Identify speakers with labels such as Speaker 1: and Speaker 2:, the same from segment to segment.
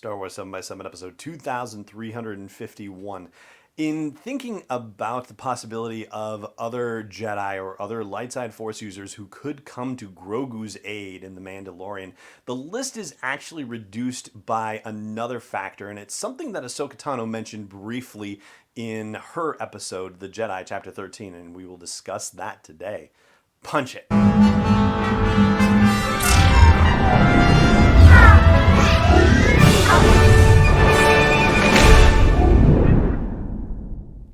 Speaker 1: Star Wars 7 by 7 episode 2351. In thinking about the possibility of other Jedi or other light side Force users who could come to Grogu's aid in The Mandalorian, the list is actually reduced by another factor, and it's something that Ahsoka Tano mentioned briefly in her episode, The Jedi, Chapter 13, and we will discuss that today. Punch it.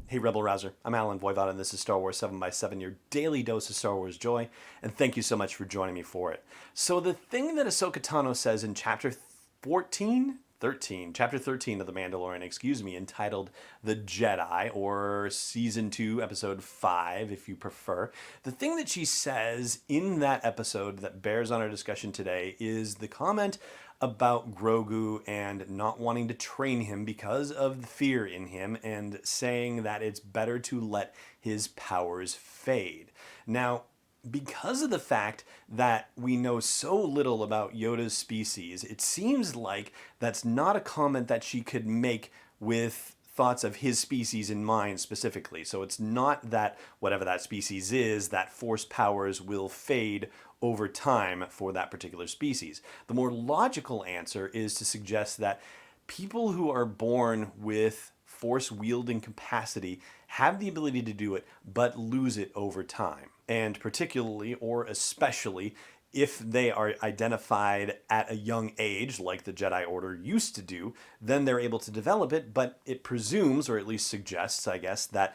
Speaker 1: Hey Rebel Rouser, I'm Alan Voivod and this is Star Wars 7 by 7, your daily dose of Star Wars joy, and thank you so much for joining me for it. So the thing that Ahsoka Tano says in Chapter 13 of The Mandalorian, entitled The Jedi, or Season 2, Episode 5, if you prefer. The thing that she says in that episode that bears on our discussion today is the comment about Grogu and not wanting to train him because of the fear in him, and saying that it's better to let his powers fade. Now, because of the fact that we know so little about Yoda's species, it seems like that's not a comment that she could make with thoughts of his species in mind specifically. So it's not that whatever that species is, that Force powers will fade over time for that particular species. The more logical answer is to suggest that people who are born with Force wielding capacity have the ability to do it, but lose it over time. And particularly, or especially, if they are identified at a young age, like the Jedi Order used to do, then they're able to develop it, but it presumes, or at least suggests, I guess, that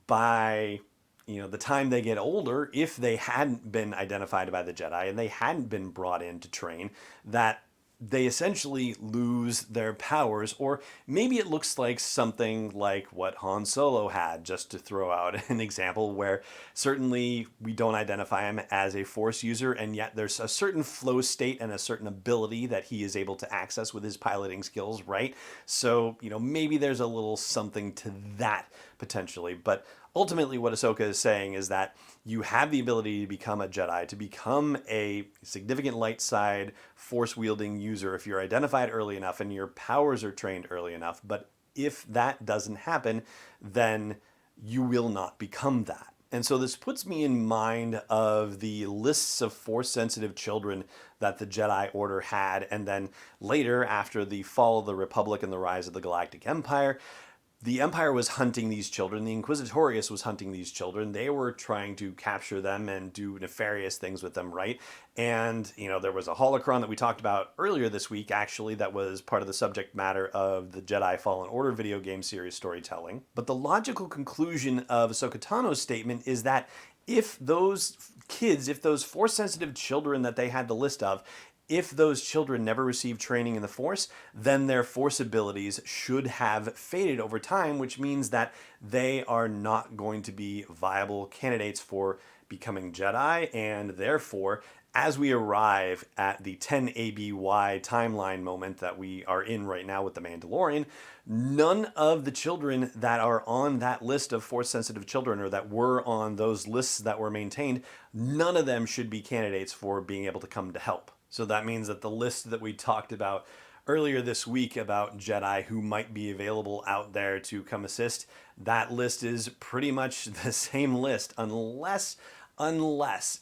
Speaker 1: by the time they get older, if they hadn't been identified by the Jedi and they hadn't been brought in to train, that they essentially lose their powers. Or maybe it looks like something like what Han Solo had, just to throw out an example where certainly we don't identify him as a Force user, and yet there's a certain flow state and a certain ability that he is able to access with his piloting skills, right? So, maybe there's a little something to that potentially. But ultimately what Ahsoka is saying is that you have the ability to become a Jedi, to become a significant light side Force wielding user if you're identified early enough and your powers are trained early enough. But if that doesn't happen, then you will not become that. And so this puts me in mind of the lists of Force-sensitive children that the Jedi Order had, and then later, after the fall of the Republic and the rise of the Galactic Empire, the Empire was hunting these children. The Inquisitorius was hunting these children. They were trying to capture them and do nefarious things with them, right? And, there was a holocron that we talked about earlier this week, actually, that was part of the subject matter of the Jedi Fallen Order video game series storytelling. But the logical conclusion of Ahsoka Tano's statement is that if those kids, if those Force-sensitive children that they had the list of, if those children never received training in the Force, then their Force abilities should have faded over time, which means that they are not going to be viable candidates for becoming Jedi, and therefore, as we arrive at the 10 ABY timeline moment that we are in right now with The Mandalorian, none of the children that are on that list of Force-sensitive children, or that were on those lists that were maintained, none of them should be candidates for being able to come to help. So that means that the list that we talked about earlier this week about Jedi who might be available out there to come assist, that list is pretty much the same list, unless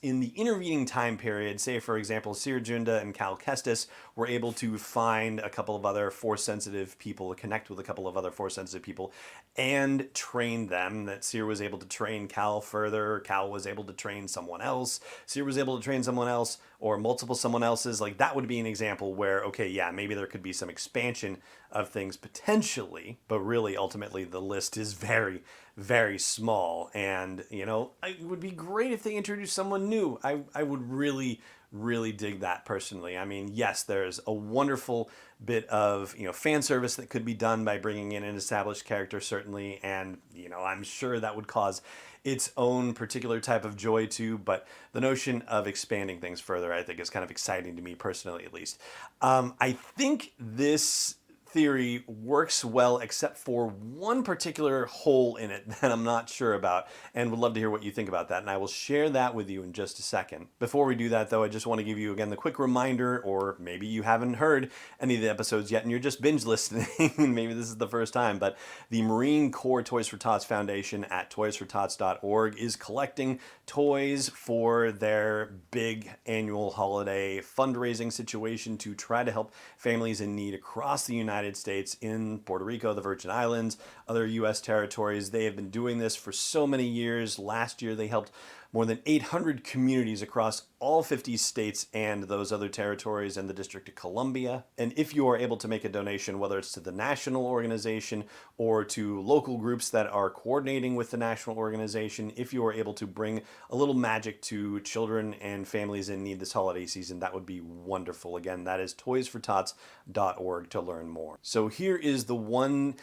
Speaker 1: in the intervening time period, say for example, Cere Junda and Cal Kestis were able to find a couple of other Force-sensitive people, connect with a couple of other Force-sensitive people, and train them, that Cere was able to train Cal further, Cal was able to train someone else, Cere was able to train someone else, or multiple someone else's, like that would be an example where, okay, yeah, maybe there could be some expansion of things potentially, but really ultimately the list is very, very small. And, it would be great if they introduced someone new. I would really, really dig that personally. I mean, yes, there's a wonderful bit of, fan service that could be done by bringing in an established character, certainly. And, I'm sure that would cause its own particular type of joy too, but the notion of expanding things further, I think, is kind of exciting to me personally, at least. I think this theory works well, except for one particular hole in it that I'm not sure about, and would love to hear what you think about that, and I will share that with you in just a second. Before we do that, though, I just want to give you again the quick reminder, or maybe you haven't heard any of the episodes yet and you're just binge listening, maybe this is the first time, but the Marine Corps Toys for Tots Foundation at toysfortots.org is collecting toys for their big annual holiday fundraising situation to try to help families in need across the United States, in Puerto Rico, the Virgin Islands, other U.S. territories. They have been doing this for so many years. Last year, they helped more than 800 communities across all 50 states and those other territories and the District of Columbia. And if you are able to make a donation, whether it's to the national organization or to local groups that are coordinating with the national organization, if you are able to bring a little magic to children and families in need this holiday season, that would be wonderful. Again, that is toysfortots.org to learn more. So here is the one,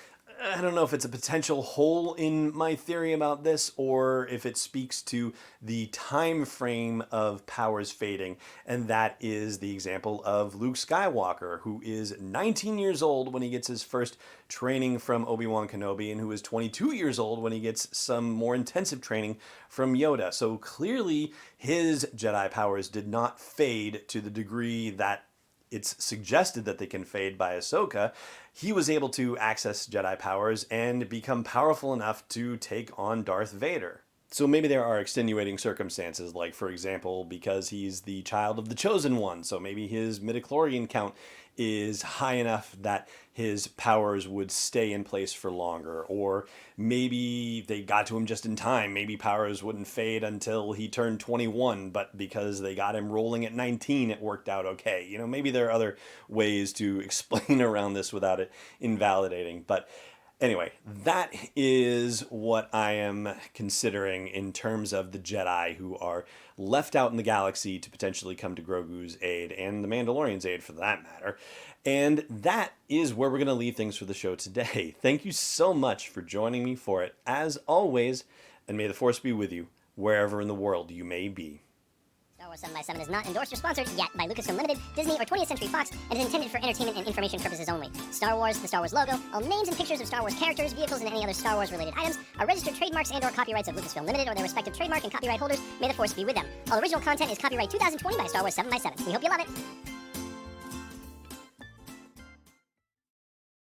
Speaker 1: I don't know if it's a potential hole in my theory about this or if it speaks to the time frame of powers fading, and that is the example of Luke Skywalker, who is 19 years old when he gets his first training from Obi-Wan Kenobi, and who is 22 years old when he gets some more intensive training from Yoda. So clearly his Jedi powers did not fade to the degree that it's suggested that they can fade by Ahsoka. He was able to access Jedi powers and become powerful enough to take on Darth Vader. So maybe there are extenuating circumstances, like, for example, because he's the child of the Chosen One, so maybe his midichlorian count is high enough that his powers would stay in place for longer, or maybe they got to him just in time. Maybe powers wouldn't fade until he turned 21, but because they got him rolling at 19, it worked out okay. You know, maybe there are other ways to explain around this without it invalidating, but anyway, that is what I am considering in terms of the Jedi who are left out in the galaxy to potentially come to Grogu's aid, and the Mandalorian's aid for that matter. And that is where we're going to leave things for the show today. Thank you so much for joining me for it, as always, and may the Force be with you wherever in the world you may be.
Speaker 2: Star Wars 7x7 is not endorsed or sponsored yet by Lucasfilm Limited, Disney, or 20th Century Fox, and is intended for entertainment and information purposes only. Star Wars, the Star Wars logo, all names and pictures of Star Wars characters, vehicles, and any other Star Wars-related items are registered trademarks and/or copyrights of Lucasfilm Limited or their respective trademark and copyright holders. May the Force be with them. All original content is copyright 2020 by Star Wars 7x7. We hope you love it.